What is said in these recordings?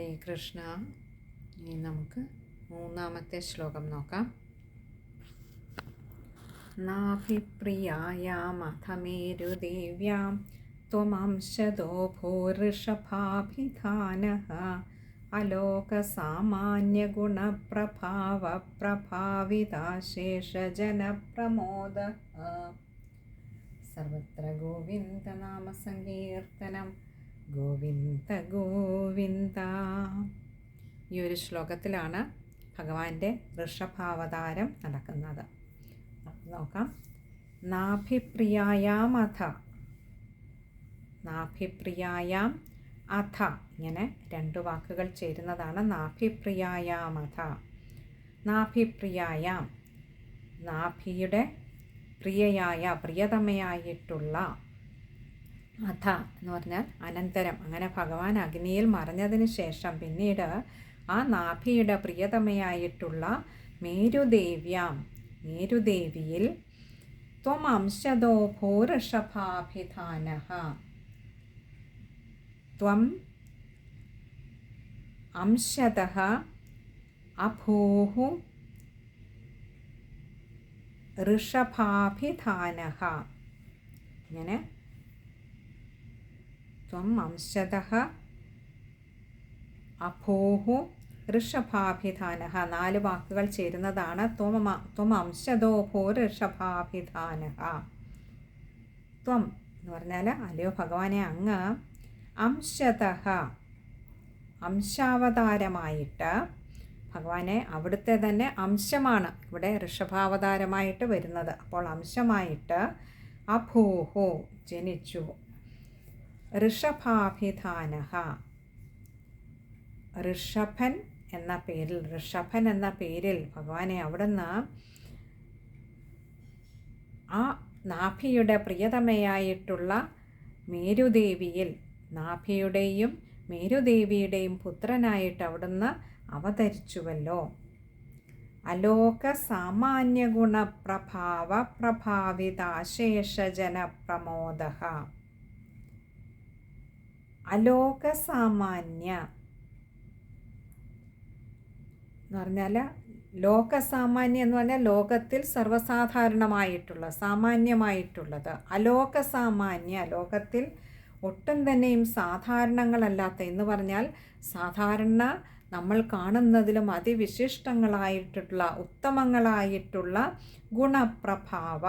ഹരേ കൃഷ്ണ. ഇനി നമുക്ക് മൂന്നാമത്തെ ശ്ലോകം നോക്കാം. നാഭിപ്രിയായാമഥമേരുദേവ്യാം ത്വമംശദോ ഭൂഋഷഭാഭിധാനഃ അലോകസാമാന്യഗുണപ്രഭാവപ്രഭാവിതാശേഷജനപ്രമോദഃ. സർവത്ര ഗോവിന്ദനാമസങ്കീർത്തനം ഗോവിന്ദ ഗോവിന്ദ. ഈ ഒരു ശ്ലോകത്തിലാണ് ഭഗവാന്റെ ഋഷഭാവതാരം നടക്കുന്നത്. നോക്കാം. നാഭിപ്രിയായാം അഥ, ഇങ്ങനെ രണ്ട് വാക്കുകൾ ചേരുന്നതാണ് നാഭിപ്രിയായാം അഥ. നാഭിപ്രിയായാം, നാഭിയുടെ പ്രിയയായ പ്രിയതമയായിട്ടുള്ള, അഥ എന്ന് പറഞ്ഞാൽ അനന്തരം. അങ്ങനെ ഭഗവാൻ അഗ്നിയിൽ മറഞ്ഞതിന് ശേഷം പിന്നീട് ആ നാഭിയുടെ പ്രിയതമയായിട്ടുള്ള മേരുദേവിയിൽ ത്വം അംശദോ ഭൂഋഷഭാഭിധാനഃ, ത്വം അംശദഃ അഭൂഃ ഋഷഭാഭിധാനഃ. ഇങ്ങനെ ത്വം അംശദഃ അഭൂഃ ഋഷഭാഭിധാനഃ, 4 വാക്കുകൾ ചേരുന്നതാണ് ത്വം അംശദോ ഭൂഋഷഭാഭിധാനഃ. ത്വം എന്ന് പറഞ്ഞാൽ അല്ലയോ ഭഗവാനെ, അങ്ങ് അംശദഃ അംശാവതാരമായിട്ട്, ഭഗവാനെ അവിടുത്തെ തന്നെ അംശമാണ് ഇവിടെ ഋഷഭാവതാരമായിട്ട് വരുന്നത്. അപ്പോൾ അംശമായിട്ട് അഭൂഹു ജനിച്ചു, ഋഷഭാഭിധാനഃ ഋഷഭൻ എന്ന പേരിൽ ഭഗവാനെ അവിടുന്ന് ആ നാഭിയുടെ പ്രിയതമയായിട്ടുള്ള മേരുദേവിയിൽ, നാഭിയുടെയും മേരുദേവിയുടെയും പുത്രനായിട്ട് അവിടുന്ന് അവതരിച്ചുവല്ലോ. അലോക സാമാന്യഗുണപ്രഭാവ പ്രഭാവിതാശേഷജനപ്രമോദഃ. അലോക സാമാന്യ എന്ന് പറഞ്ഞാൽ ലോകസാമാന്യം എന്ന് പറഞ്ഞാൽ ലോകത്തിൽ സർവ്വസാധാരണമായിട്ടുള്ള, സാമാന്യമായിട്ടുള്ളത്. അലോക സാമാന്യ, ലോകത്തിൽ ഒട്ടും തന്നെയും സാധാരണങ്ങളല്ലാത്ത എന്ന് പറഞ്ഞാൽ സാധാരണ നമ്മൾ കാണുന്നതിലും അതിവിശിഷ്ടങ്ങളായിട്ടുള്ള ഉത്തമങ്ങളായിട്ടുള്ള ഗുണപ്രഭാവ,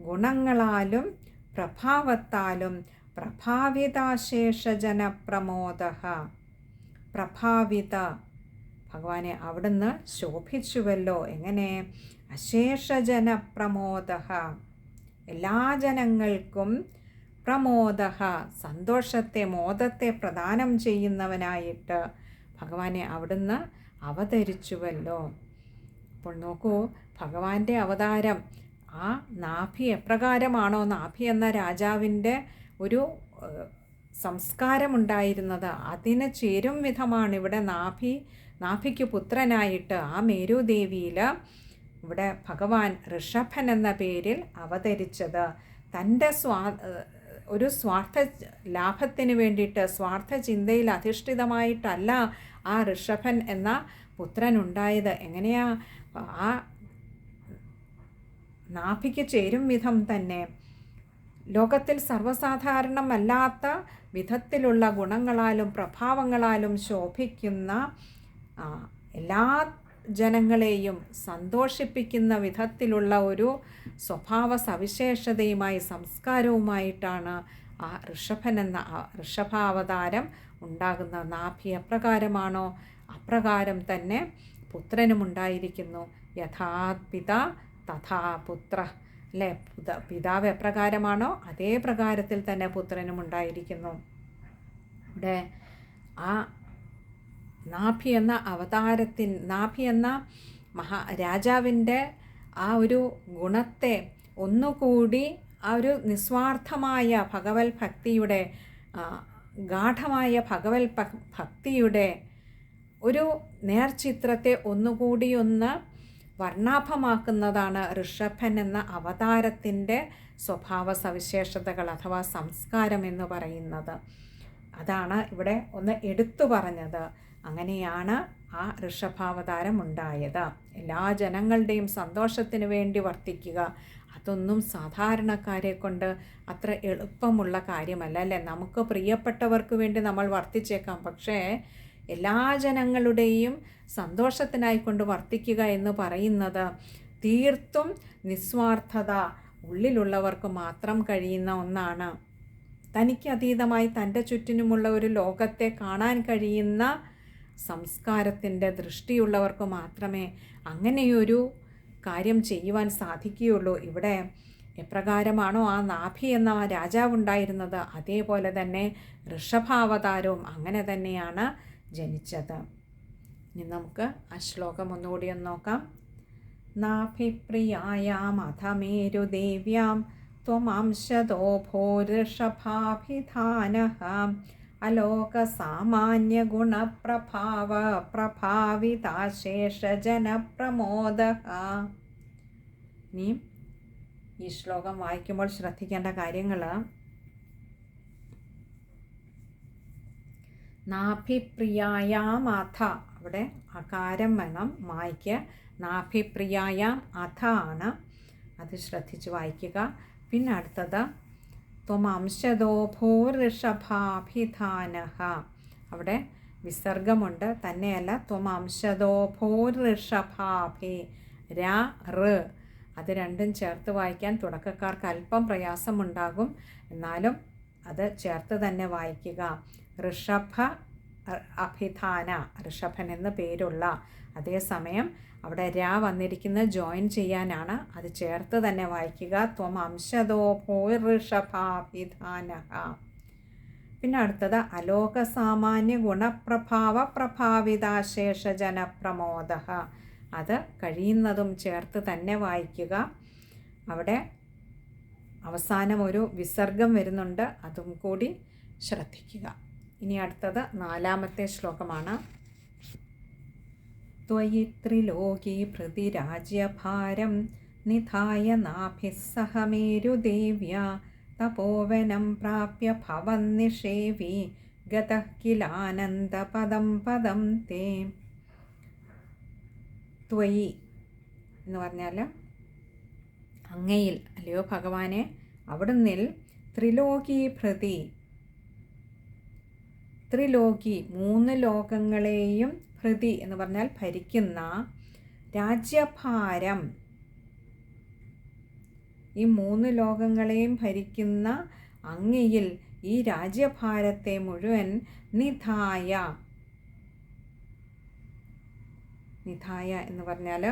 ഗുണങ്ങളാലും പ്രഭാവത്താലും പ്രഭാവിതാശേഷജനപ്രമോദഃ. പ്രഭാവിത, ഭഗവാനെ അവിടുന്ന് ശോഭിച്ചുവല്ലോ. എങ്ങനെ? അശേഷജനപ്രമോദഃ, എല്ലാ ജനങ്ങൾക്കും പ്രമോദഃ സന്തോഷത്തെ, മോദത്തെ പ്രദാനം ചെയ്യുന്നവനായിട്ട് ഭഗവാനെ അവിടുന്ന് അവതരിച്ചുവല്ലോ. അപ്പോൾ നോക്കൂ, ഭഗവാന്റെ അവതാരം, ആ നാഭി എപ്രകാരമാണോ, നാഭി എന്ന രാജാവിൻ്റെ ഒരു സംസ്കാരമുണ്ടായിരുന്നത്, അതിന് ചേരും വിധമാണ് ഇവിടെ നാഭിക്ക് പുത്രനായിട്ട് ആ മേരുദേവിയിൽ ഇവിടെ ഭഗവാൻ ഋഷഭൻ എന്ന പേരിൽ അവതരിച്ചത്. തൻ്റെ ഒരു സ്വാർത്ഥ ലാഭത്തിന് വേണ്ടിയിട്ട്, സ്വാർത്ഥ ചിന്തയിൽ അധിഷ്ഠിതമായിട്ടല്ല ആ ഋഷഭൻ എന്ന പുത്രൻ ഉണ്ടായത്. എങ്ങനെയാ? ആ നാഭിക്ക് ചേരും വിധം തന്നെ ലോകത്തിൽ സർവ്വസാധാരണമല്ലാത്ത വിധത്തിലുള്ള ഗുണങ്ങളാലും പ്രഭാവങ്ങളാലും ശോഭിക്കുന്ന, എല്ലാ ജനങ്ങളെയും സന്തോഷിപ്പിക്കുന്ന വിധത്തിലുള്ള ഒരു സ്വഭാവ സവിശേഷതയുമായി, സംസ്കാരവുമായിട്ടാണ് ആ ഋഷഭൻ എന്ന ഋഷഭാവതാരം ഉണ്ടാകുന്നത്. നാഭി എപ്രകാരമാണോ അപ്രകാരം തന്നെ പുത്രനുമുണ്ടായിരിക്കുന്നു. യഥാപിത തഥാ പുത്ര, അല്ലേ? പിതാവ് എപ്രകാരമാണോ അതേ പ്രകാരത്തിൽ തന്നെ പുത്രനും ഉണ്ടായിരിക്കുന്നു. ഇവിടെ ആ നാഭി എന്ന നാഭി എന്ന രാജാവിൻ്റെ ആ ഒരു ഗുണത്തെ ഒന്നുകൂടി, ആ ഒരു നിസ്വാർത്ഥമായ ഭഗവത് ഭക്തിയുടെ, ഗാഠമായ ഭഗവത് ഭക്തിയുടെ ഒരു നേർചിത്രത്തെ ഒന്നുകൂടി വർണ്ണാഭമാക്കുന്നതാണ് ഋഷഭൻ എന്ന അവതാരത്തിൻ്റെ സ്വഭാവ സവിശേഷതകൾ അഥവാ സംസ്കാരം എന്ന് പറയുന്നത്. അതാണ് ഇവിടെ ഒന്ന് എടുത്തു പറഞ്ഞത്. അങ്ങനെയാണ് ആ ഋഷഭാവതാരം ഉണ്ടായത്. എല്ലാ ജനങ്ങളുടെയും സന്തോഷത്തിന് വേണ്ടി വർത്തിക്കുക, അതൊന്നും സാധാരണക്കാരെ കൊണ്ട് അത്ര എളുപ്പമുള്ള കാര്യമല്ല അല്ലേ. നമുക്ക് പ്രിയപ്പെട്ടവർക്ക് വേണ്ടി നമ്മൾ വർത്തിച്ചേക്കാം, പക്ഷേ എല്ലാ ജനങ്ങളുടെയും സന്തോഷത്തിനായിക്കൊണ്ട് വർത്തിക്കുക എന്ന് പറയുന്നത് തീർത്തും നിസ്വാർത്ഥത ഉള്ളിലുള്ളവർക്ക് മാത്രം കഴിയുന്ന ഒന്നാണ്. തനിക്ക് അതീതമായി തൻ്റെ ചുറ്റിനുമുള്ള ഒരു ലോകത്തെ കാണാൻ കഴിയുന്ന സംസ്കാരത്തിൻ്റെ ദൃഷ്ടിയുള്ളവർക്ക് മാത്രമേ അങ്ങനെയൊരു കാര്യം ചെയ്യുവാൻ സാധിക്കുകയുള്ളൂ. ഇവിടെ എപ്രകാരമാണോ ആ നാഭി എന്ന രാജാവുണ്ടായിരുന്നത്, അതേപോലെ തന്നെ ഋഷഭാവതാരവും അങ്ങനെ തന്നെയാണ് ജനിച്ചത്. ഇനി നമുക്ക് ആ ശ്ലോകം ഒന്നുകൂടി ഒന്ന് നോക്കാം. നാഭിപ്രിയായാം അധമേരുദേവ്യാം ത്വമാംശതോ ഭോഋഷഭാഭിധാനഃ അലോകസാമാന്യഗുണപ്രഭാവ പ്രഭാവിതാശേഷജനപ്രമോദഃ. ഇനി ഈ ശ്ലോകം വായിക്കുമ്പോൾ ശ്രദ്ധിക്കേണ്ട കാര്യങ്ങൾ, നാഭിപ്രിയായാം അഥ, അവിടെ അകാരം വേണം വായിക്കുക. നാഭിപ്രിയായാം അഥ ആണ്, അത് ശ്രദ്ധിച്ച് വായിക്കുക. പിന്നെ അടുത്തത് ത്വമംശതോ ഭോഋഷഭാഭിധാനഃ, അവിടെ വിസർഗമുണ്ട്. തന്നെയല്ല, ത്വമംശതോ ഭോഋഷഭാഭി, രാ റ്, അത് രണ്ടും ചേർത്ത് വായിക്കാൻ തുടക്കക്കാർക്ക് അല്പം പ്രയാസമുണ്ടാകും. എന്നാലും അത് ചേർത്ത് തന്നെ വായിക്കുക. ഋഷഭ അഭിധാന, ഋഷഭൻ എന്ന് പേരുള്ള, അതേസമയം അവിടെ രാ വന്നിരിക്കുന്നത് ജോയിൻ ചെയ്യാനാണ്, അത് ചേർത്ത് തന്നെ വായിക്കുക. ത്വം അംശതോ ഭോഋഷഭാഭിധാനഃ. പിന്നെ അടുത്തത് അലോകസാമാന്യ ഗുണപ്രഭാവ പ്രഭാവിതാശേഷജനപ്രമോദഃ, അത് കഴിയുന്നതും ചേർത്ത് തന്നെ വായിക്കുക. അവിടെ അവസാനം ഒരു വിസർഗം വരുന്നുണ്ട്, അതും കൂടി ശ്രദ്ധിക്കുക. ഇനി അടുത്തത് 4-ാമത്തെ ശ്ലോകമാണ്. ത്വയി ത്രിലോകീ പ്രതിരാജ്യഭാരം നിധായ നാഭിഃ സഹ മേരുദേവ്യാ തപോവനം പ്രാപ്യ ഭവന്നിഷേവി ഗതഃ കിലാനന്ദപദം പദം തേ. ത്വയി എന്ന് പറഞ്ഞാൽ അങ്ങയിൽ, അല്ലയോ ഭഗവാനെ, അവിടുന്നിൽ ത്രിലോകീ പ്രതി, ത്രിലോകി 3 ലോകങ്ങളെയും, പ്രതി എന്ന് പറഞ്ഞാൽ ഭരിക്കുന്ന, രാജ്യഭാരം ഈ 3 ലോകങ്ങളെയും ഭരിക്കുന്ന അങ്ങയിൽ ഈ രാജ്യഭാരത്തെ മുഴുവൻ നിധായ, നിധായ എന്ന് പറഞ്ഞാൽ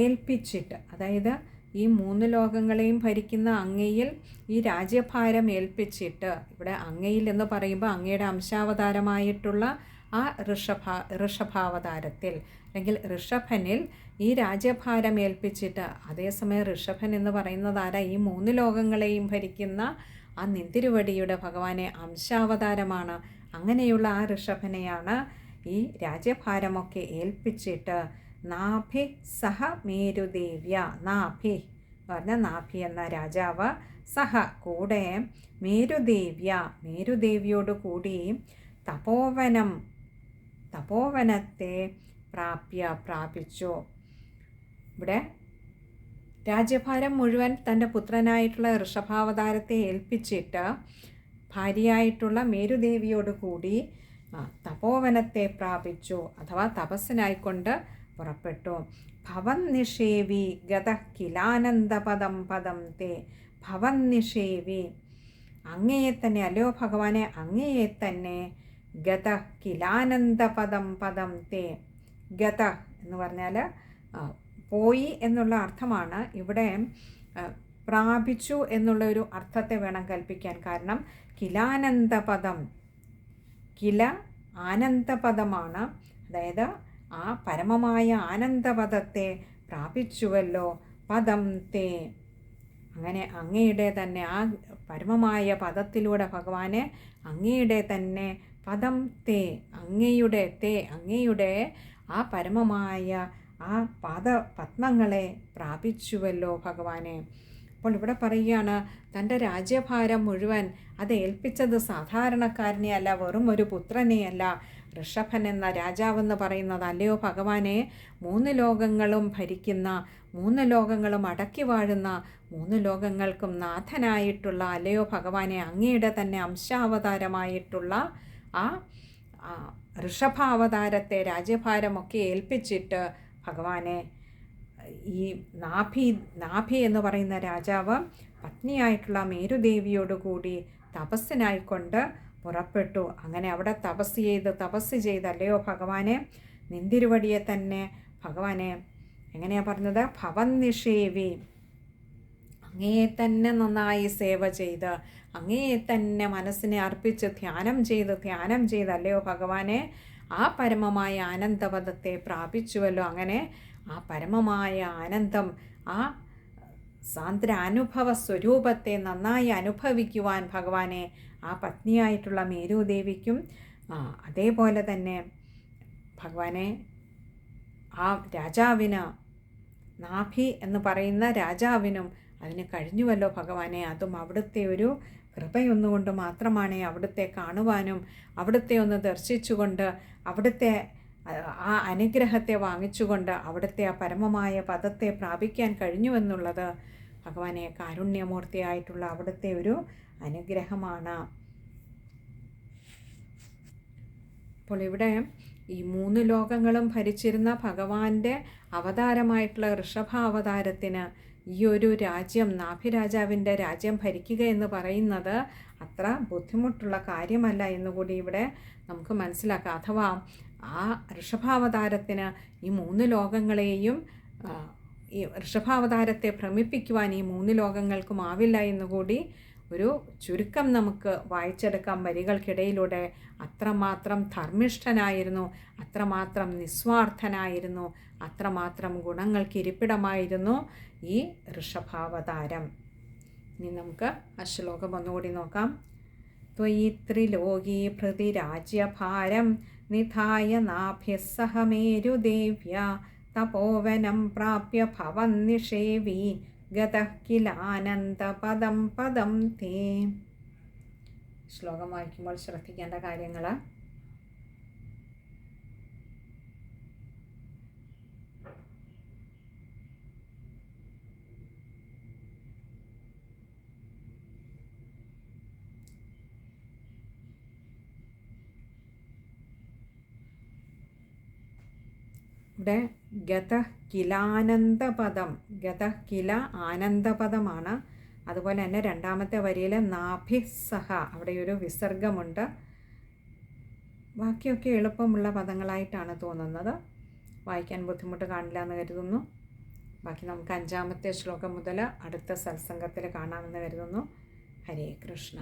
ഏൽപ്പിച്ചിട്ട്, അതായത് ഈ 3 ലോകങ്ങളെയും ഭരിക്കുന്ന അങ്ങയിൽ ഈ രാജ്യഭാരം ഏൽപ്പിച്ചിട്ട്, ഇവിടെ അങ്ങയിൽ എന്ന് പറയുമ്പോൾ അങ്ങയുടെ അംശാവതാരമായിട്ടുള്ള ആ ഋഷഭാവതാരത്തിൽ അല്ലെങ്കിൽ ഋഷഭനിൽ ഈ രാജ്യഭാരം ഏൽപ്പിച്ചിട്ട്, അതേസമയം ഋഷഭൻ എന്ന് പറയുന്നത് ആരാ? ഈ 3 ലോകങ്ങളെയും ഭരിക്കുന്ന ആ നിന്തിരുവടിയുടെ ഭഗവാനെ അംശാവതാരമാണ്. അങ്ങനെയുള്ള ആ ഋഷഭനെയാണ് ഈ രാജ്യഭാരമൊക്കെ ഏൽപ്പിച്ചിട്ട് നാഭി സഹ മേരുദേവ്യ, നാഭി പറഞ്ഞ നാഭി എന്ന രാജാവ്, സഹ കൂടെ, മേരുദേവ്യ മേരുദേവിയോട് കൂടി, തപോവനം തപോവനത്തെ പ്രാപിച്ചു. ഇവിടെ രാജ്യഭാരം മുഴുവൻ തൻ്റെ പുത്രനായിട്ടുള്ള ഋഷഭാവതാരത്തെ ഏൽപ്പിച്ചിട്ട് ഭാര്യയായിട്ടുള്ള മേരുദേവിയോട് കൂടി തപോവനത്തെ പ്രാപിച്ചു, അഥവാ തപസ്സിനായിക്കൊണ്ട് പുറപ്പെട്ടു. ഭവൻ നിഷേവി ഗതഃ കിലാനന്ദപദം പദം തേ. ഭവൻ നിഷേവി, അങ്ങയെ തന്നെ, അല്ലയോ ഭഗവാനെ, അങ്ങയെ തന്നെ, ഗതഃ കിലാനന്ദപദം പദം തേ. ഗതഃ എന്ന് പറഞ്ഞാൽ പോയി എന്നുള്ള അർത്ഥമാണ്. ഇവിടെ പ്രാപിച്ചു എന്നുള്ള ഒരു അർത്ഥത്തെ വേണം കൽപ്പിക്കാൻ. കാരണം കിലാനന്ദപദം, കില ആനന്ദപദമാണ്, അതായത് ആ പരമമായ ആനന്ദപദത്തെ പ്രാപിച്ചുവല്ലോ. പദം തേ, അങ്ങനെ അങ്ങയുടെ തന്നെ ആ പരമമായ പദത്തിലൂടെ ഭഗവാനെ അങ്ങയുടെ തന്നെ പദം തേ, അങ്ങയുടെ തേ, അങ്ങയുടെ ആ പരമമായ ആ പദ്മങ്ങളെ പ്രാപിച്ചുവല്ലോ ഭഗവാനെ. അപ്പോൾ ഇവിടെ പറയുകയാണ് തൻ്റെ രാജ്യഭാരം മുഴുവൻ അത് ഏൽപ്പിച്ചത് സാധാരണക്കാരനെയല്ല, വെറും ഒരു പുത്രനെയല്ല, ഋഷഭൻ എന്ന രാജാവെന്ന് പറയുന്നത്. അല്ലയോ ഭഗവാനെ, 3 ലോകങ്ങളും ഭരിക്കുന്ന, 3 ലോകങ്ങളും അടക്കി വാഴുന്ന, 3 ലോകങ്ങൾക്കും നാഥനായിട്ടുള്ള അല്ലയോ ഭഗവാനെ, അങ്ങയുടെ തന്നെ അംശാവതാരമായിട്ടുള്ള ആ ഋഷഭാവതാരത്തെ രാജ്യഭാരമൊക്കെ ഏൽപ്പിച്ചിട്ട് ഭഗവാനെ ഈ നാഭി എന്ന് പറയുന്ന രാജാവ് പത്നിയായിട്ടുള്ള മേരുദേവിയോടുകൂടി തപസ്സിനായിക്കൊണ്ട് പുറപ്പെട്ടു. അങ്ങനെ അവിടെ തപസ് ചെയ്തല്ലയോ ഭഗവാനെ, നിന്തിരുവടിയെ തന്നെ ഭഗവാനെ എങ്ങനെയാണ് പറഞ്ഞത്, ഭവന്നിഷേവി, അങ്ങയെ തന്നെ നന്നായി സേവ ചെയ്ത്, അങ്ങയെ തന്നെ മനസ്സിനെ അർപ്പിച്ച് ധ്യാനം ചെയ്ത് അല്ലയോ ഭഗവാനെ ആ പരമമായ ആനന്ദപദത്തെ പ്രാപിച്ചുവല്ലോ. അങ്ങനെ ആ പരമമായ ആനന്ദം, ആ സാന്ദ്രാനുഭവ സ്വരൂപത്തെ നന്നായി അനുഭവിക്കുവാൻ ഭഗവാനെ ആ പത്നിയായിട്ടുള്ള മേരുദേവിക്കും അതേപോലെ തന്നെ ഭഗവാനെ ആ രാജാവിന്, നാഭി എന്ന് പറയുന്ന രാജാവിനും അതിന് കഴിഞ്ഞുവല്ലോ ഭഗവാനെ. അതും അവിടുത്തെ ഒരു കൃപയൊന്നുകൊണ്ട് മാത്രമാണ് അവിടുത്തെ കാണുവാനും അവിടുത്തെ ഒന്ന് ദർശിച്ചുകൊണ്ട് അവിടുത്തെ ആ അനുഗ്രഹത്തെ വാങ്ങിച്ചുകൊണ്ട് അവിടുത്തെ ആ പരമമായ പദത്തെ പ്രാപിക്കാൻ കഴിഞ്ഞുവെന്നുള്ളത് ഭഗവാനെ കാരുണ്യമൂർത്തിയായിട്ടുള്ള അവിടുത്തെ ഒരു അനുഗ്രഹമാണ്. അപ്പോൾ ഇവിടെ ഈ 3 ലോകങ്ങളും ഭരിച്ചിരുന്ന ഭഗവാന്റെ അവതാരമായിട്ടുള്ള ഋഷഭാവതാരത്തിന് ഈ ഒരു രാജ്യം, നാഭിരാജാവിൻ്റെ രാജ്യം ഭരിക്കുക എന്ന് പറയുന്നത് അത്ര ബുദ്ധിമുട്ടുള്ള കാര്യമല്ല എന്നുകൂടി ഇവിടെ നമുക്ക് മനസ്സിലാക്കാം. അഥവാ ആ ഋഷഭാവതാരത്തിന് ഈ 3 ലോകങ്ങളെയും ഈ ഋഷഭാവതാരത്തെ ഭ്രമിപ്പിക്കുവാൻ ഈ 3 ലോകങ്ങൾക്കും ആവില്ല എന്നുകൂടി ഒരു ചുരുക്കം നമുക്ക് വായിച്ചെടുക്കാം വരികൾക്കിടയിലൂടെ. അത്രമാത്രം ധർമ്മിഷ്ഠനായിരുന്നു, അത്രമാത്രം നിസ്വാർത്ഥനായിരുന്നു, അത്രമാത്രം ഗുണങ്ങൾക്ക് ഇരിപ്പിടമായിരുന്നു ഈ ഋഷഭാവതാരം. ഇനി നമുക്ക് ആ ശ്ലോകം ഒന്നുകൂടി നോക്കാം. ത്വയി ത്രിലോകീ ഭൃതിരാജ്യഭാരം നിധായ നാഭ്യഃ സഹ മേരുദേവ്യ തപോവനം പ്രാപ്യ ഭവന്നിഷേവി ഗതഃ കിലാനന്ദപദം പദം തേ. ശ്ലോകം വായിക്കുമ്പോൾ ശ്രദ്ധിക്കേണ്ട കാര്യങ്ങൾ: ഇവിടെ ഗതഃ കിലാനന്ദപദം, ഗതഃ കില ആനന്ദപദമാണ്. അതുപോലെ തന്നെ രണ്ടാമത്തെ വരിയിൽ നാഭിഃ സഹ, അവിടെ ഒരു വിസർഗമുണ്ട്. ബാക്കിയൊക്കെ എളുപ്പമുള്ള പദങ്ങളായിട്ടാണ് തോന്നുന്നത്, വായിക്കാൻ ബുദ്ധിമുട്ട് കാണില്ല എന്ന് കരുതുന്നു. ബാക്കി നമുക്ക് 5ാമത്തെ ശ്ലോകം മുതൽ അടുത്ത സത്സംഗത്തിൽ കാണാമെന്ന് കരുതുന്നു. ഹരേ കൃഷ്ണ.